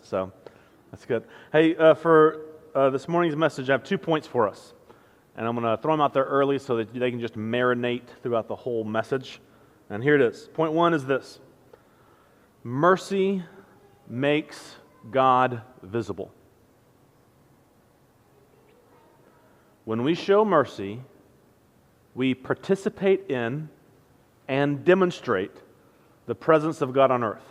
So that's good. Hey, for this morning's message, I have 2 points for us. And I'm going to throw them out there early so that they can just marinate throughout the whole message. And here it is. Point 1 is this: mercy makes God visible. When we show mercy, we participate in and demonstrate the presence of God on earth.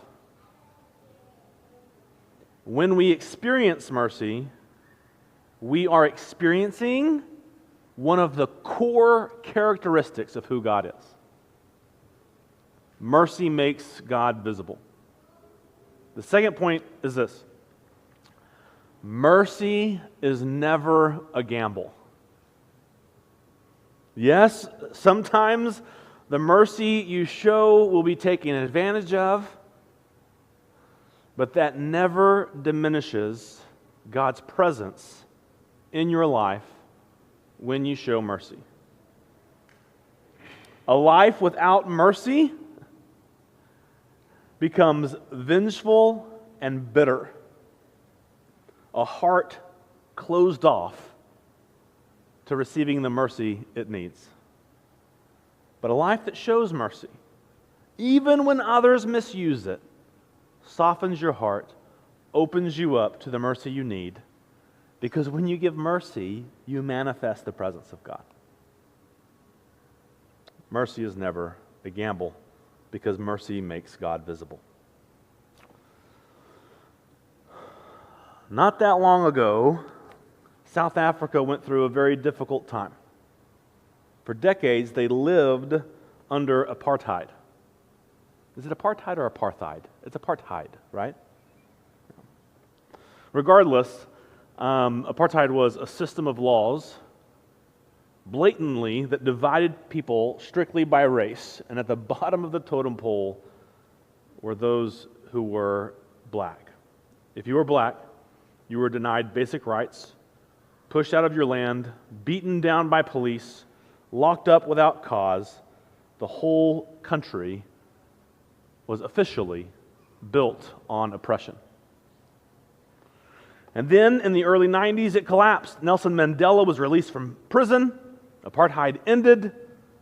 When we experience mercy, we are experiencing one of the core characteristics of who God is. Mercy makes God visible. The second point is this: mercy is never a gamble. Yes, sometimes the mercy you show will be taken advantage of, but that never diminishes God's presence in your life when you show mercy. A life without mercy becomes vengeful and bitter. A heart closed off to receiving the mercy it needs. But a life that shows mercy, even when others misuse it, softens your heart, opens you up to the mercy you need, because when you give mercy, you manifest the presence of God. Mercy is never a gamble, because mercy makes God visible. Not that long ago, South Africa went through a very difficult time. For decades, they lived under apartheid. Is it apartheid or apartheid? It's apartheid, right? Regardless, apartheid was a system of laws blatantly that divided people strictly by race, and at the bottom of the totem pole were those who were black. If you were black, you were denied basic rights, pushed out of your land, beaten down by police, locked up without cause. The whole country was officially built on oppression. And then in the early 90s, it collapsed. Nelson Mandela was released from prison. Apartheid ended.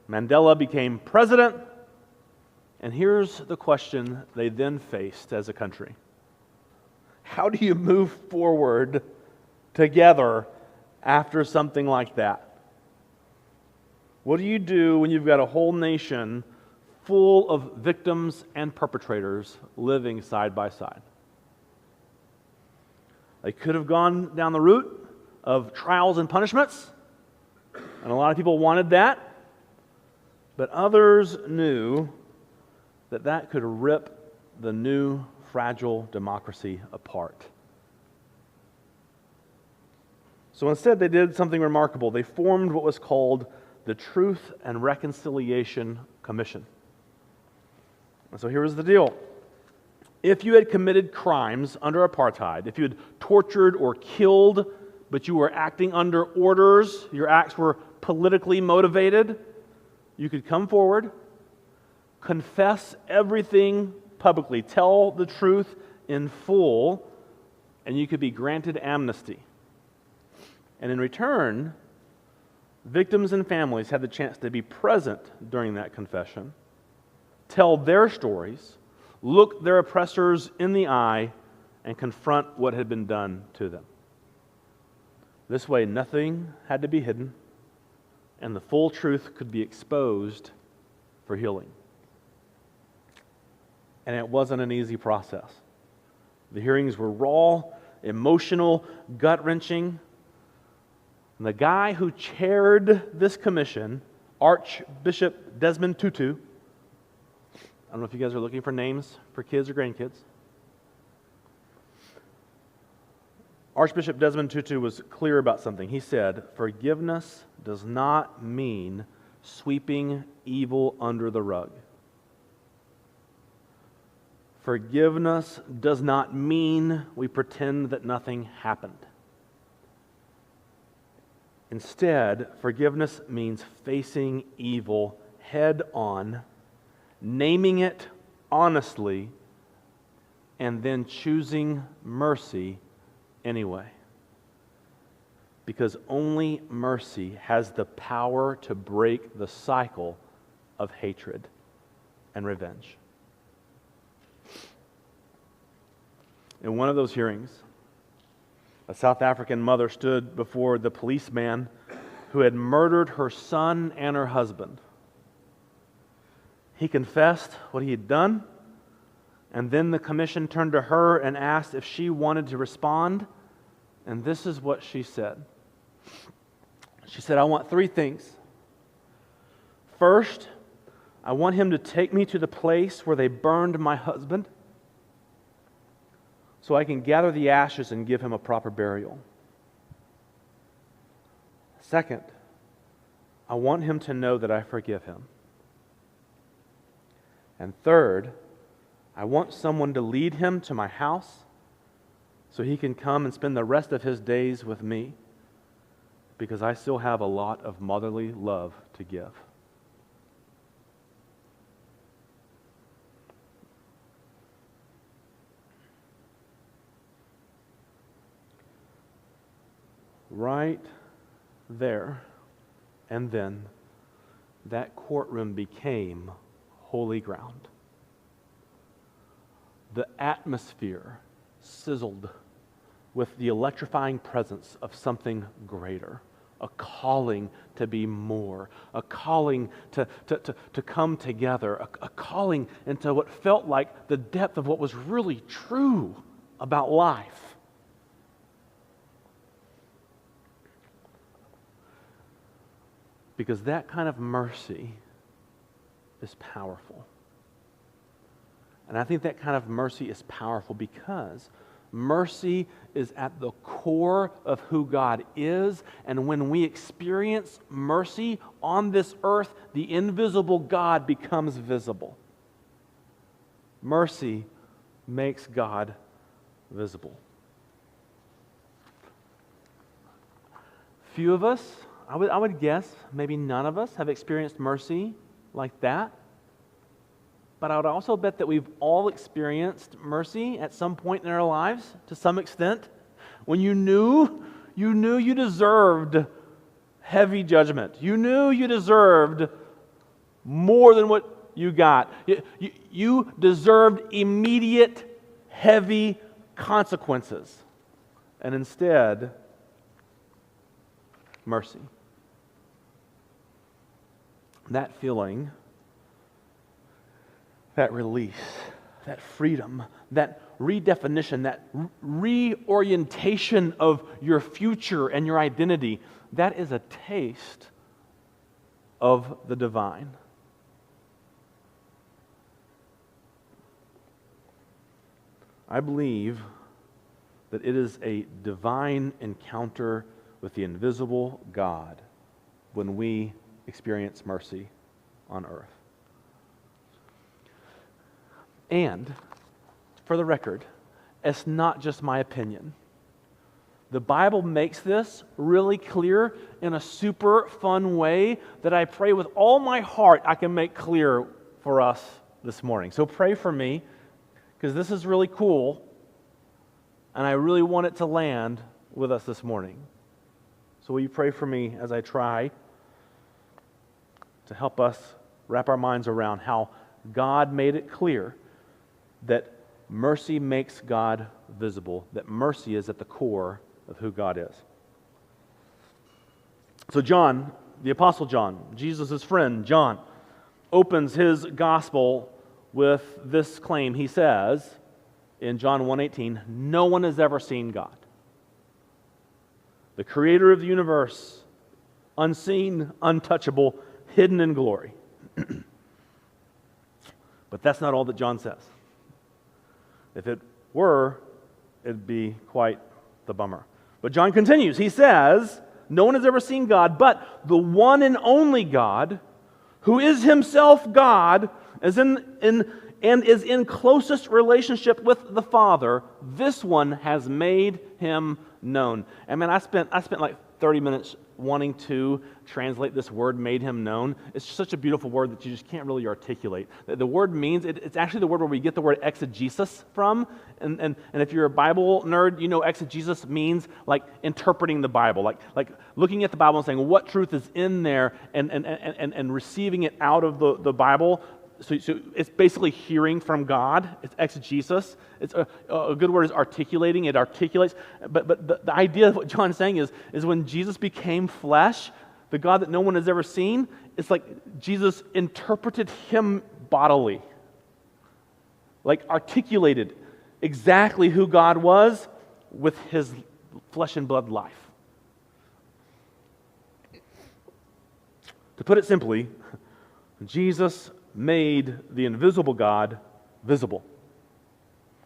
Mandela became president. And here's the question they then faced as a country: how do you move forward together after something like that? What do you do when you've got a whole nation full of victims and perpetrators living side by side? They could have gone down the route of trials and punishments, and a lot of people wanted that, but others knew that that could rip the new fragile democracy apart. So instead, they did something remarkable. They formed what was called the Truth and Reconciliation Commission. And so here was the deal. If you had committed crimes under apartheid, if you had tortured or killed, but you were acting under orders, your acts were politically motivated, you could come forward, confess everything publicly, tell the truth in full, and you could be granted amnesty. And in return, victims and families had the chance to be present during that confession, tell their stories, look their oppressors in the eye, and confront what had been done to them. This way, nothing had to be hidden, and the full truth could be exposed for healing. And it wasn't an easy process. The hearings were raw, emotional, gut-wrenching. And the guy who chaired this commission, Archbishop Desmond Tutu, I don't know if you guys are looking for names for kids or grandkids. Archbishop Desmond Tutu was clear about something. He said, "Forgiveness does not mean sweeping evil under the rug. Forgiveness does not mean we pretend that nothing happened. Instead, forgiveness means facing evil head on, naming it honestly, and then choosing mercy anyway. Because only mercy has the power to break the cycle of hatred and revenge. In one of those hearings, a South African mother stood before the policeman who had murdered her son and her husband. He confessed what he had done, and then the commission turned to her and asked if she wanted to respond, and this is what she said. She said, "I want 3 things. First, I want him to take me to the place where they burned my husband so I can gather the ashes and give him a proper burial. Second, I want him to know that I forgive him. And third, I want someone to lead him to my house so he can come and spend the rest of his days with me, because I still have a lot of motherly love to give." Right there and then, that courtroom became holy ground. The atmosphere sizzled with the electrifying presence of something greater, a calling to be more, a calling to come together, a calling into what felt like the depth of what was really true about life. Because that kind of mercy is powerful. And I think that kind of mercy is powerful because mercy is at the core of who God is. And when we experience mercy on this earth, the invisible God becomes visible. Mercy makes God visible. Few of us, I would guess, maybe none of us have experienced mercy like that. But I would also bet that we've all experienced mercy at some point in our lives, to some extent, when you knew you deserved heavy judgment. You knew you deserved more than what you got. You deserved immediate, heavy consequences. And instead, mercy. That feeling, that release, that freedom, that redefinition, that reorientation of your future and your identity, that is a taste of the divine. I believe that it is a divine encounter with the invisible God when we experience mercy on earth. And, for the record, it's not just my opinion. The Bible makes this really clear in a super fun way that I pray with all my heart I can make clear for us this morning. So pray for me, because this is really cool, and I really want it to land with us this morning. So will you pray for me as I try to help us wrap our minds around how God made it clear that mercy makes God visible, that mercy is at the core of who God is. So John, the Apostle John, Jesus' friend John, opens his gospel with this claim. He says in John 1:18, "No one has ever seen God. The creator of the universe, unseen, untouchable, hidden in glory." But that's not all that John says. If it were, it'd be quite the bummer. But John continues. He says, "No one has ever seen God, but the one and only God, who is himself God, is in closest relationship with the Father, this one has made him known." And man, I spent like 30 minutes wanting to translate this word, made him known. It's such a beautiful word that you just can't really articulate. The word means, it's actually the word where we get the word exegesis from. And if you're a Bible nerd, you know exegesis means like interpreting the Bible, like looking at the Bible and saying what truth is in there and receiving it out of the Bible. So it's basically hearing from God. It's exegesis. It's a good word is articulating. It articulates. But the idea of what John's saying is when Jesus became flesh, the God that no one has ever seen, it's like Jesus interpreted him bodily. Like articulated exactly who God was with his flesh and blood life. To put it simply, Jesus made the invisible God visible.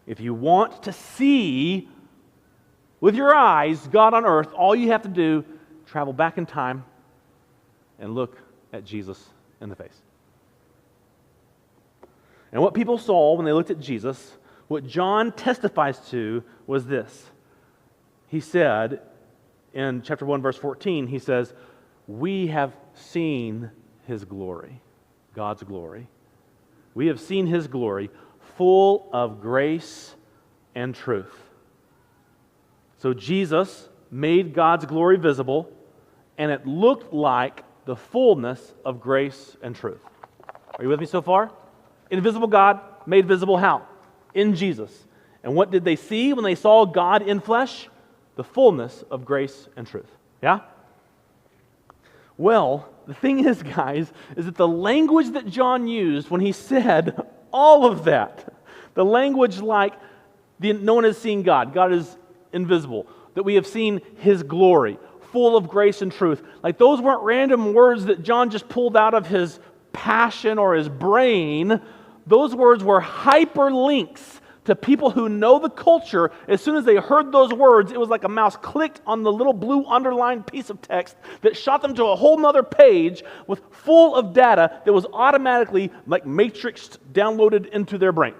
If you want to see with your eyes God on earth, all you have to do, travel back in time and look at Jesus in the face. And what people saw when they looked at Jesus, what John testifies to was this. He said in chapter 1, verse 14, he says, "We have seen his glory." God's glory. We have seen his glory, full of grace and truth. So Jesus made God's glory visible, and it looked like the fullness of grace and truth. Are you with me so far? Invisible God made visible how? In Jesus. And what did they see when they saw God in flesh? The fullness of grace and truth. Yeah? Well, the thing is, guys, is that the language that John used when he said all of that, the language like no one has seen God, God is invisible, that we have seen his glory, full of grace and truth, like those weren't random words that John just pulled out of his passion or his brain. Those words were hyperlinks to people who know the culture. As soon as they heard those words, it was like a mouse clicked on the little blue underlined piece of text that shot them to a whole nother page with full of data that was automatically like matrixed downloaded into their brain.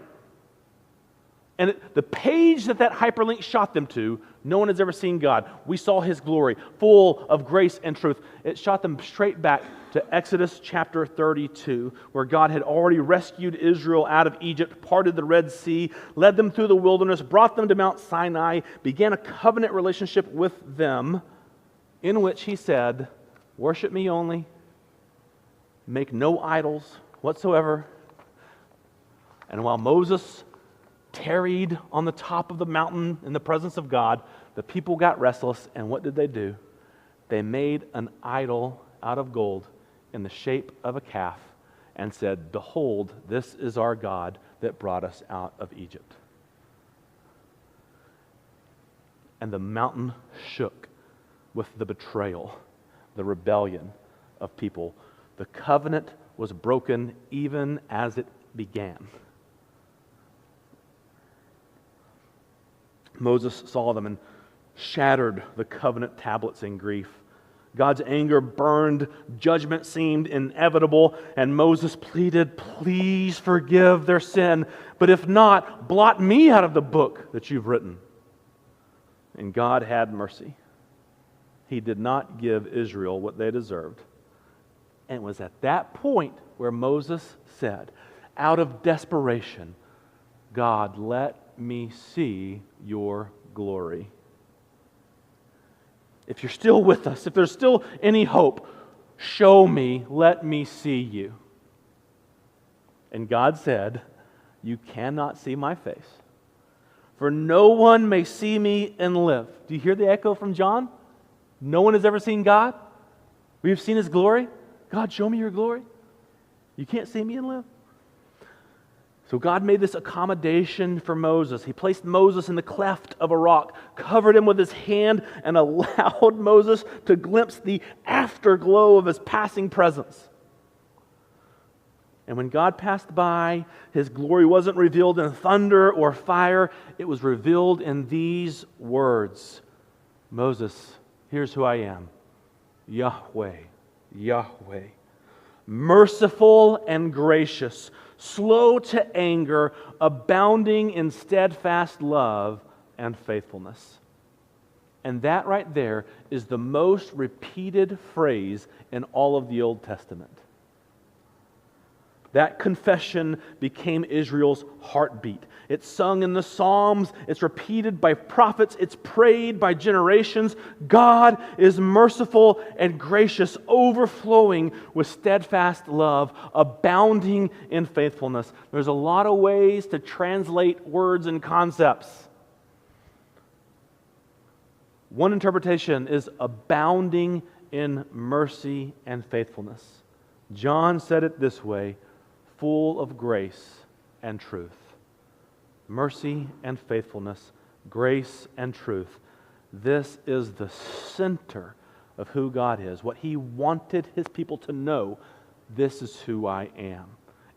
And the page that hyperlink shot them to, no one has ever seen God. We saw his glory, full of grace and truth. It shot them straight back to Exodus chapter 32, where God had already rescued Israel out of Egypt, parted the Red Sea, led them through the wilderness, brought them to Mount Sinai, began a covenant relationship with them, in which he said, "Worship me only, make no idols whatsoever." And while Moses tarried on the top of the mountain in the presence of God, the people got restless, and what did they do? They made an idol out of gold in the shape of a calf and said, "Behold, this is our God that brought us out of Egypt." And the mountain shook with the betrayal, the rebellion of people. The covenant was broken even as it began. Moses saw them and shattered the covenant tablets in grief. God's anger burned, judgment seemed inevitable, and Moses pleaded, "Please forgive their sin, but if not, blot me out of the book that you've written." And God had mercy. He did not give Israel what they deserved. And it was at that point where Moses said, out of desperation, "God, let me see your glory." If you're still with us, if there's still any hope, show me, let me see you. And God said, "You cannot see my face, for no one may see me and live." Do you hear the echo from John? No one has ever seen God. We have seen his glory. God, show me your glory. You can't see me and live. So God made this accommodation for Moses. He placed Moses in the cleft of a rock, covered him with his hand, and allowed Moses to glimpse the afterglow of his passing presence. And when God passed by, his glory wasn't revealed in thunder or fire. It was revealed in these words. "Moses, here's who I am. Yahweh, Yahweh. Merciful and gracious, slow to anger, abounding in steadfast love and faithfulness." And that right there is the most repeated phrase in all of the Old Testament. That confession became Israel's heartbeat. It's sung in the Psalms, it's repeated by prophets, it's prayed by generations. God is merciful and gracious, overflowing with steadfast love, abounding in faithfulness. There's a lot of ways to translate words and concepts. One interpretation is abounding in mercy and faithfulness. John said it this way: full of grace and truth. Mercy and faithfulness, grace and truth. This is the center of who God is. What He wanted His people to know, this is who I am.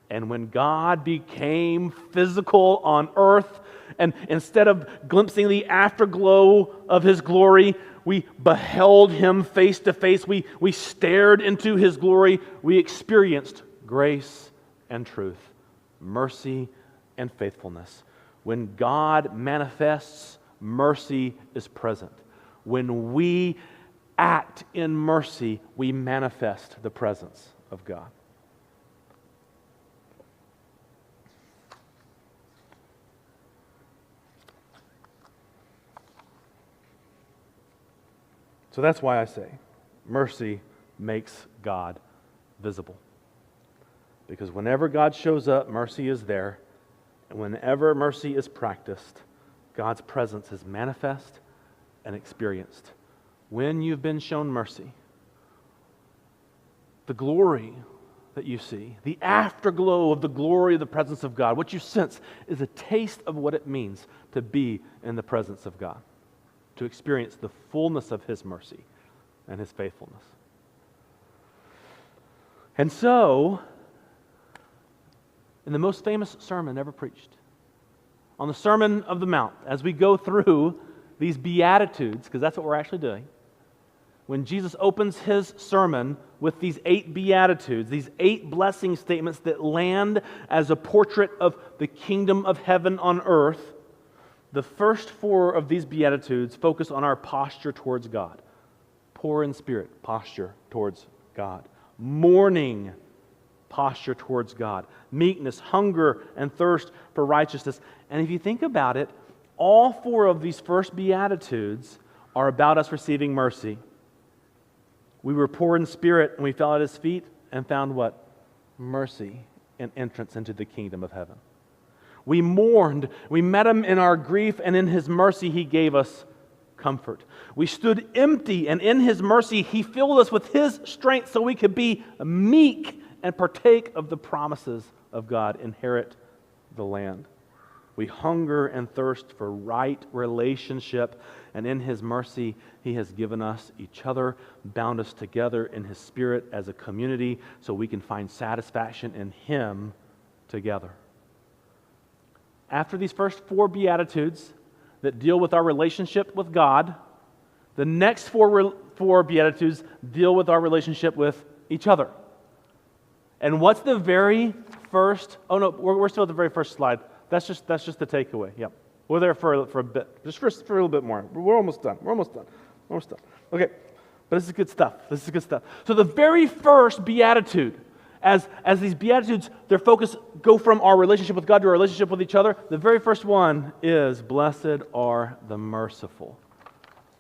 And when God became physical on earth, and instead of glimpsing the afterglow of His glory, we beheld Him face to face. We stared into His glory. We experienced grace and truth, mercy and faithfulness. When God manifests, mercy is present. When we act in mercy, we manifest the presence of God. So that's why I say mercy makes God visible. Because whenever God shows up, mercy is there. And whenever mercy is practiced, God's presence is manifest and experienced. When you've been shown mercy, the glory that you see, the afterglow of the glory of the presence of God, what you sense is a taste of what it means to be in the presence of God, to experience the fullness of His mercy and His faithfulness. And so, in the most famous sermon ever preached, on the Sermon of the Mount, as we go through these Beatitudes, because that's what we're actually doing, when Jesus opens His sermon with these 8 Beatitudes, these 8 blessing statements that land as a portrait of the kingdom of heaven on earth, the first 4 of these Beatitudes focus on our posture towards God. Poor in spirit, posture towards God. Mourning, posture towards God. Meekness, hunger, and thirst for righteousness. And if you think about it, all 4 of these first Beatitudes are about us receiving mercy. We were poor in spirit, and we fell at His feet and found what? Mercy and entrance into the kingdom of heaven. We mourned. We met Him in our grief, and in His mercy He gave us comfort. We stood empty, and in His mercy He filled us with His strength so we could be meek and partake of the promises of God, inherit the land. We hunger and thirst for right relationship, and in His mercy He has given us each other, bound us together in His Spirit as a community so we can find satisfaction in Him together. After these first 4 Beatitudes that deal with our relationship with God, the next four Beatitudes deal with our relationship with each other. And what's the very first? Oh no, we're still at the very first slide. That's just the takeaway. Yep, we're there for a bit, just for a little bit more. We're almost done. Okay, but this is good stuff. So the very first beatitude, as these beatitudes, their focus go from our relationship with God to our relationship with each other. The very first one is, "Blessed are the merciful,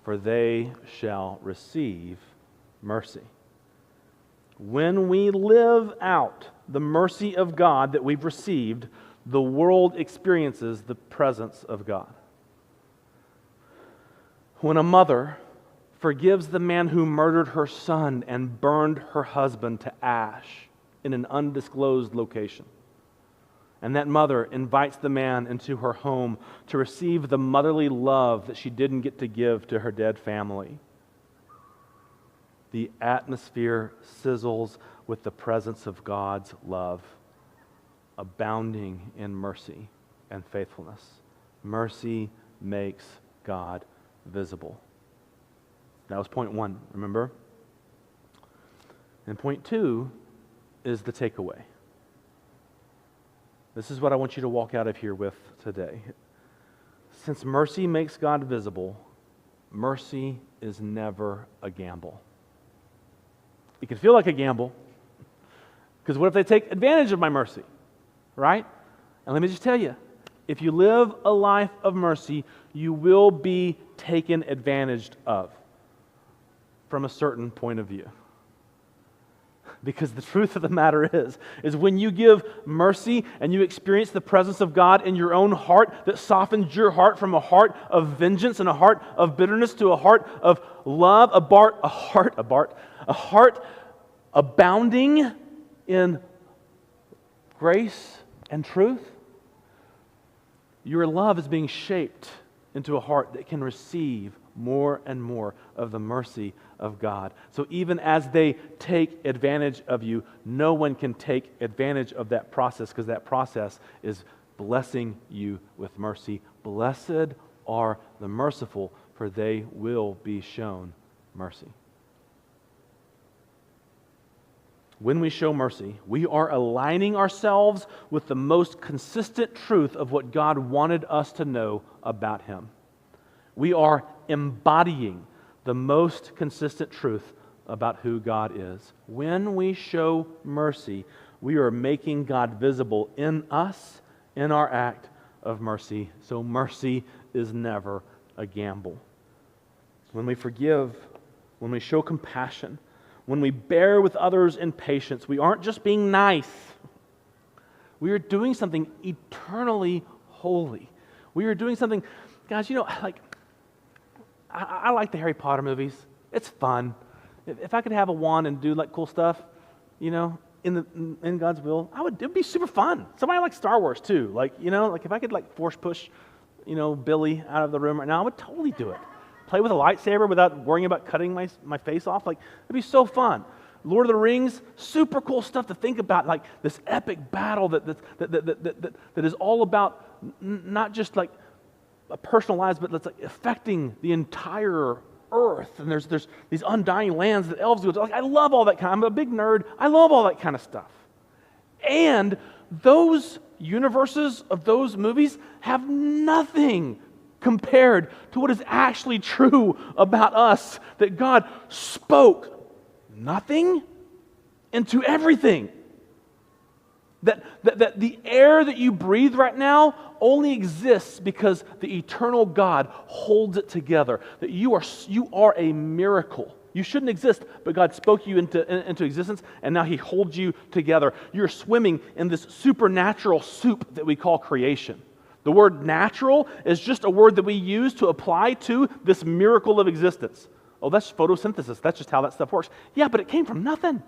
for they shall receive mercy." When we live out the mercy of God that we've received, the world experiences the presence of God. When a mother forgives the man who murdered her son and burned her husband to ash in an undisclosed location, and that mother invites the man into her home to receive the motherly love that she didn't get to give to her dead family, the atmosphere sizzles with the presence of God's love, abounding in mercy and faithfulness. Mercy makes God visible. That was point 1, remember? And point 2 is the takeaway. This is what I want you to walk out of here with today. Since mercy makes God visible, mercy is never a gamble. It can feel like a gamble, because what if they take advantage of my mercy, right? And let me just tell you, if you live a life of mercy, you will be taken advantage of from a certain point of view. Because the truth of the matter is when you give mercy and you experience the presence of God in your own heart that softens your heart from a heart of vengeance and a heart of bitterness to a heart of love, a heart abounding in grace and truth, your love is being shaped into a heart that can receive more and more of the mercy of God. So even as they take advantage of you, no one can take advantage of that process, because that process is blessing you with mercy. Blessed are the merciful, for they will be shown mercy. When we show mercy, we are aligning ourselves with the most consistent truth of what God wanted us to know about Him. We are embodying the most consistent truth about who God is. When we show mercy, we are making God visible in us, in our act of mercy. So mercy is never a gamble. When we forgive, when we show compassion, when we bear with others in patience, we aren't just being nice. We are doing something eternally holy. We are doing something, guys, I like the Harry Potter movies. It's fun. If I could have a wand and do cool stuff, in God's will, it'd be super fun. Somebody likes Star Wars too. If I could force push, Billy out of the room right now, I would totally do it. Play with a lightsaber without worrying about cutting my face off. It'd be so fun. Lord of the Rings, super cool stuff to think about, this epic battle that is all about not just a personal lives, but that's affecting the entire earth. And there's these undying lands that elves go to. I love all that I'm a big nerd. I love all that kind of stuff. And those universes of those movies have nothing compared to what is actually true about us, that God spoke nothing into everything. That the air that you breathe right now only exists because the eternal God holds it together. That you are a miracle. You shouldn't exist, but God spoke you into existence, and now He holds you together. You're swimming in this supernatural soup that we call creation. The word natural is just a word that we use to apply to this miracle of existence. Oh, that's photosynthesis. That's just how that stuff works. Yeah, but it came from nothing.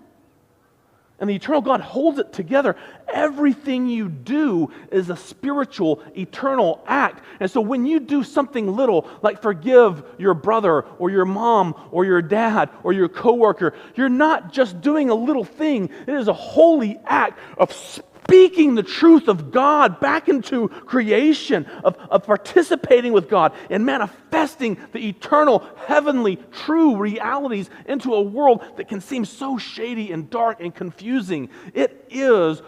And the eternal God holds it together. Everything you do is a spiritual, eternal act. And so when you do something little, like forgive your brother or your mom or your dad or your coworker, you're not just doing a little thing. It is a holy act of speaking the truth of God back into creation, of participating with God and manifesting the eternal, heavenly, true realities into a world that can seem so shady and dark and confusing. It is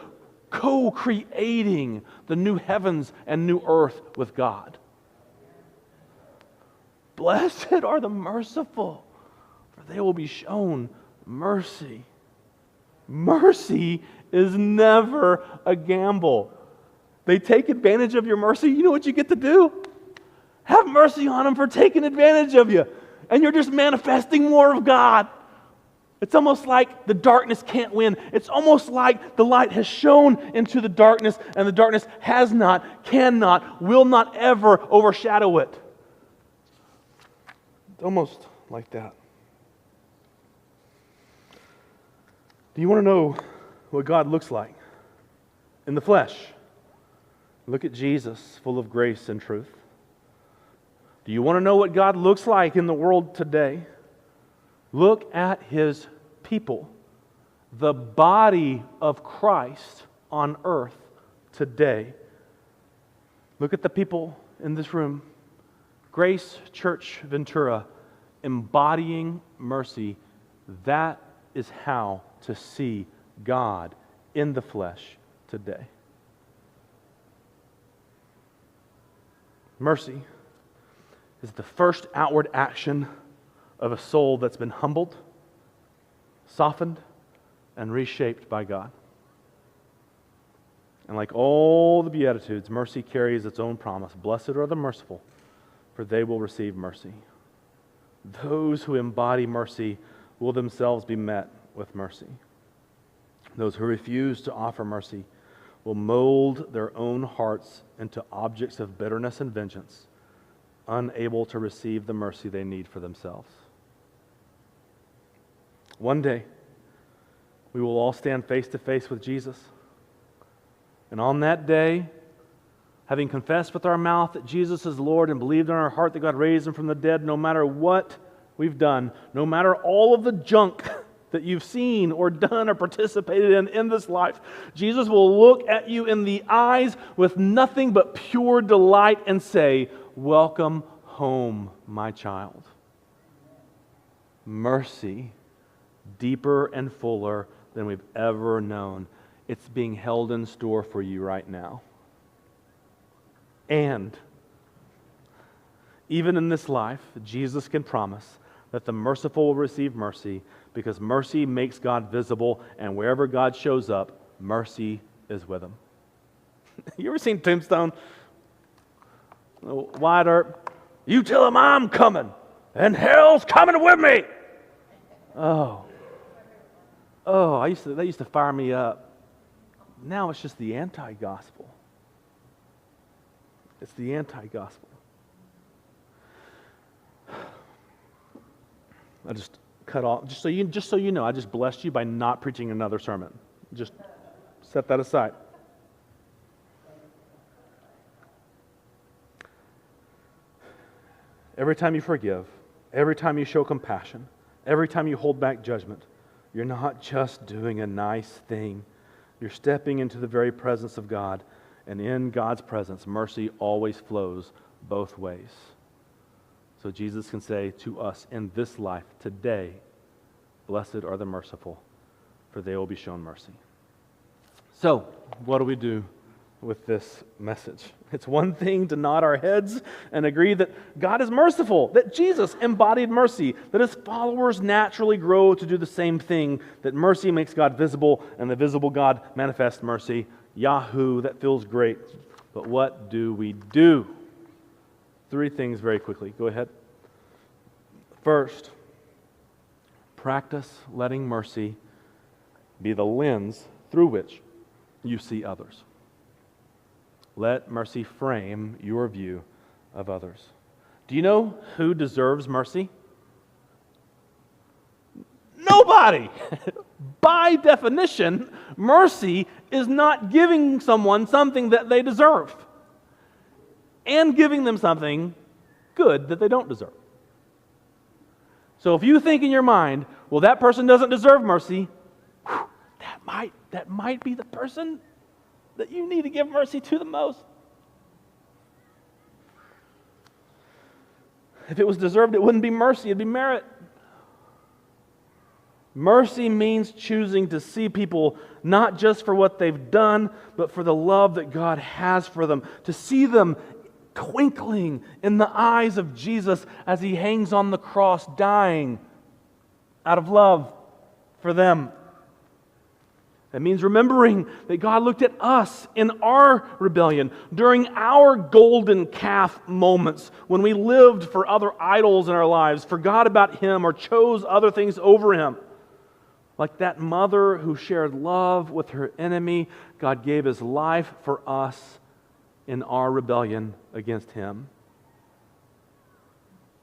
co-creating the new heavens and new earth with God. Blessed are the merciful, for they will be shown mercy. Mercy is never a gamble. They take advantage of your mercy. You know what you get to do? Have mercy on them for taking advantage of you. And you're just manifesting more of God. It's almost like the darkness can't win. It's almost like the light has shone into the darkness, and the darkness has not, cannot, will not ever overshadow it. It's almost like that. Do you want to know what God looks like in the flesh? Look at Jesus, full of grace and truth. Do you want to know what God looks like in the world today? Look at His people, the body of Christ on earth today. Look at the people in this room. Grace Church Ventura, embodying mercy. That is how to see God in the flesh today. Mercy is the first outward action of a soul that's been humbled, softened, and reshaped by God. And like all the Beatitudes, mercy carries its own promise. Blessed are the merciful, for they will receive mercy. Those who embody mercy will themselves be met with mercy. Those who refuse to offer mercy will mold their own hearts into objects of bitterness and vengeance, unable to receive the mercy they need for themselves. One day, we will all stand face to face with Jesus. And on that day, having confessed with our mouth that Jesus is Lord and believed in our heart that God raised Him from the dead, no matter what we've done, no matter all of the junk that you've seen or done or participated in this life, Jesus will look at you in the eyes with nothing but pure delight and say, "Welcome home, my child." Mercy, deeper and fuller than we've ever known. It's being held in store for you right now. And even in this life, Jesus can promise that the merciful will receive mercy, because mercy makes God visible, and wherever God shows up, mercy is with Him. You ever seen Tombstone? Wyatt Earp, "You tell him I'm coming, and hell's coming with me." That used to fire me up. Now it's just the anti-gospel. It's the anti-gospel. I just cut off, just so you know, I just blessed you by not preaching another sermon. Just set that aside. Every time you forgive, every time you show compassion, every time you hold back judgment, you're not just doing a nice thing. You're stepping into the very presence of God, and in God's presence, mercy always flows both ways. So Jesus can say to us in this life today, "Blessed are the merciful, for they will be shown mercy." So, what do we do with this message? It's one thing to nod our heads and agree that God is merciful, that Jesus embodied mercy, that His followers naturally grow to do the same thing, that mercy makes God visible and the visible God manifests mercy. Yahoo, that feels great. But what do we do? 3 things very quickly. Go ahead. First, practice letting mercy be the lens through which you see others. Let mercy frame your view of others. Do you know who deserves mercy? Nobody! By definition, mercy is not giving someone something that they deserve and giving them something good that they don't deserve. So if you think in your mind, well, that person doesn't deserve mercy, that might be the person that you need to give mercy to the most. If it was deserved, it wouldn't be mercy, it'd be merit. Mercy means choosing to see people not just for what they've done, but for the love that God has for them. To see them twinkling in the eyes of Jesus as He hangs on the cross, dying out of love for them. It means remembering that God looked at us in our rebellion, during our golden calf moments, when we lived for other idols in our lives, forgot about Him, or chose other things over Him. Like that mother who shared love with her enemy, God gave His life for us in our rebellion against Him.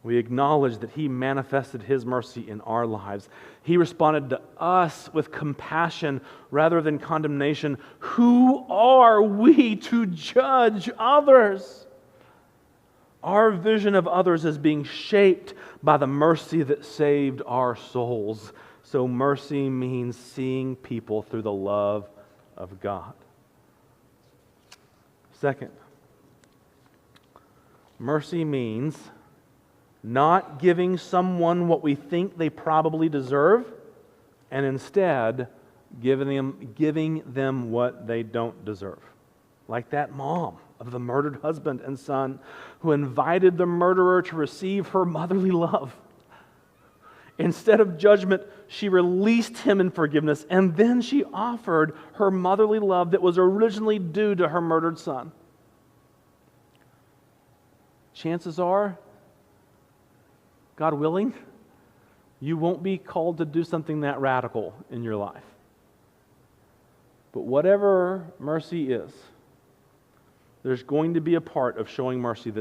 We acknowledge that He manifested His mercy in our lives. He responded to us with compassion rather than condemnation. Who are we to judge others? Our vision of others is being shaped by the mercy that saved our souls. So mercy means seeing people through the love of God. Second, mercy means not giving someone what we think they probably deserve, and instead giving them what they don't deserve. Like that mom of the murdered husband and son, who invited the murderer to receive her motherly love. Instead of judgment, she released him in forgiveness, and then she offered her motherly love that was originally due to her murdered son. Chances are, God willing, you won't be called to do something that radical in your life. But whatever mercy is, there's going to be a part of showing mercy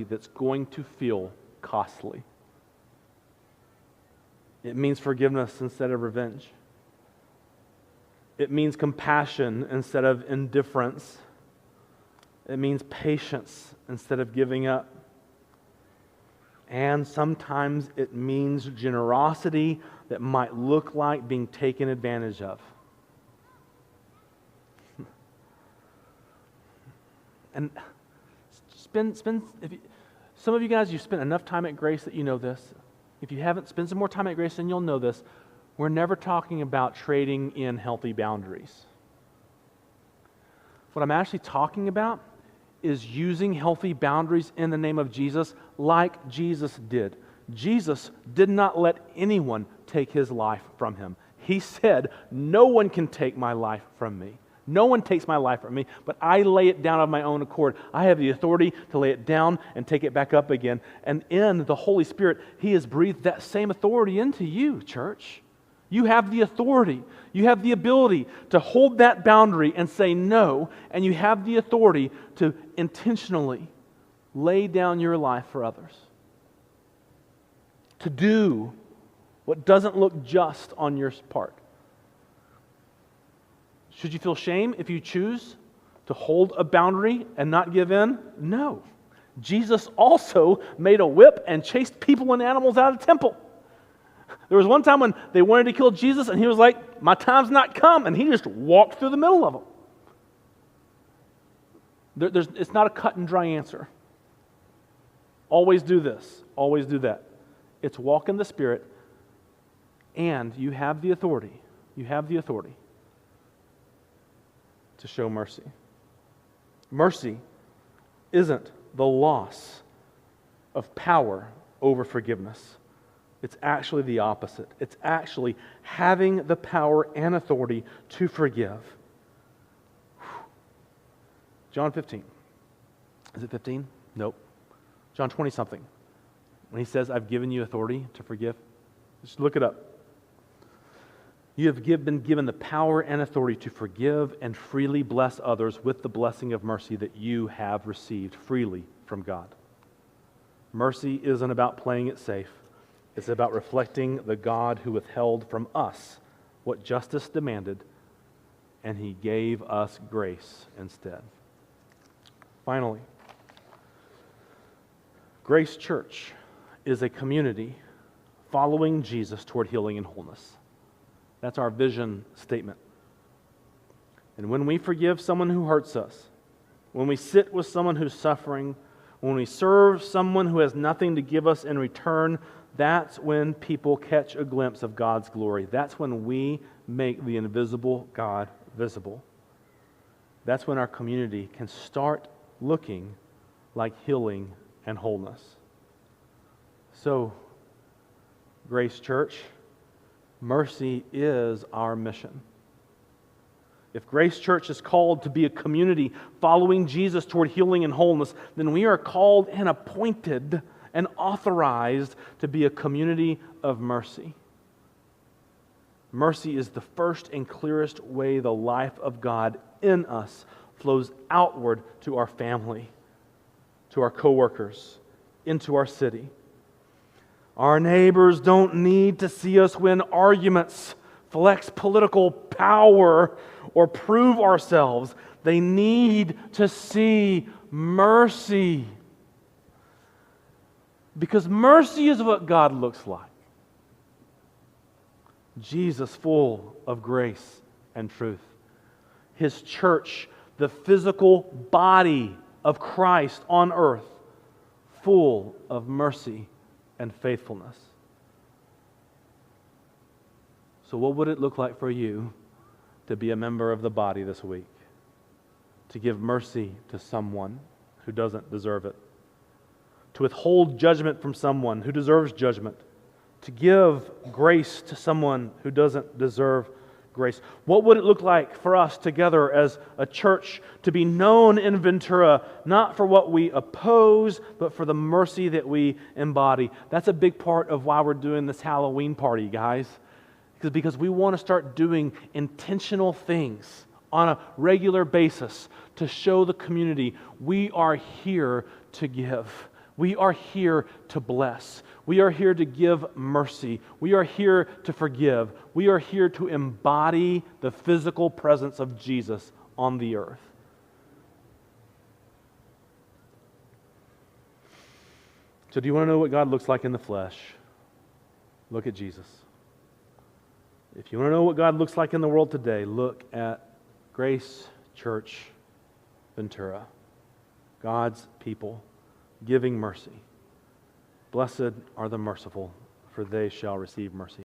that's going to feel costly. It means forgiveness instead of revenge. It means compassion instead of indifference. It means patience instead of giving up. And sometimes it means generosity that might look like being taken advantage of. And some of you guys, you've spent enough time at Grace that you know this. If you haven't, spend some more time at Grace and you'll know this. We're never talking about trading in healthy boundaries. What I'm actually talking about is using healthy boundaries in the name of Jesus like Jesus did. Jesus did not let anyone take his life from him. He said, "No one can take my life from me. No one takes my life from me, but I lay it down of my own accord. I have the authority to lay it down and take it back up again." And in the Holy Spirit, he has breathed that same authority into you, church. You have the authority. You have the ability to hold that boundary and say no, and you have the authority to intentionally lay down your life for others. To do what doesn't look just on your part. Should you feel shame if you choose to hold a boundary and not give in? No. Jesus also made a whip and chased people and animals out of the temple. There was one time when they wanted to kill Jesus and he was like, "My time's not come," and he just walked through the middle of them. It's not a cut and dry answer. Always do this, always do that. It's walk in the Spirit, and you have the authority. You have the authority to show mercy. Mercy isn't the loss of power over forgiveness. It's actually the opposite. It's actually having the power and authority to forgive. John 15. Is it 15? Nope. John 20-something. When he says, "I've given you authority to forgive." Just look it up. You have been given the power and authority to forgive and freely bless others with the blessing of mercy that you have received freely from God. Mercy isn't about playing it safe. It's about reflecting the God who withheld from us what justice demanded, and he gave us grace instead. Finally, Grace Church is a community following Jesus toward healing and wholeness. That's our vision statement. And when we forgive someone who hurts us, when we sit with someone who's suffering, when we serve someone who has nothing to give us in return, that's when people catch a glimpse of God's glory. That's when we make the invisible God visible. That's when our community can start looking like healing and wholeness. So, Grace Church, mercy is our mission. If Grace Church is called to be a community following Jesus toward healing and wholeness, then we are called and appointed and authorized to be a community of mercy. Mercy is the first and clearest way the life of God in us flows outward to our family, to our coworkers, into our city. Our neighbors don't need to see us win arguments, flex political power, or prove ourselves. They need to see mercy. Because mercy is what God looks like. Jesus full of grace and truth. His church, the physical body of Christ on earth, full of mercy and faithfulness. So what would it look like for you to be a member of the body this week? to give mercy to someone who doesn't deserve it, to withhold judgment from someone who deserves judgment, to give grace to someone who doesn't deserve grace. What would it look like for us together as a church to be known in Ventura, not for what we oppose, but for the mercy that we embody? That's a big part of why we're doing this Halloween party, guys. Because we want to start doing intentional things on a regular basis to show the community we are here to give. We are here to bless. We are here to give mercy. We are here to forgive. We are here to embody the physical presence of Jesus on the earth. So do you want to know what God looks like in the flesh? Look at Jesus. If you want to know what God looks like in the world today, look at Grace Church Ventura. God's people giving mercy. Blessed are the merciful, for they shall receive mercy.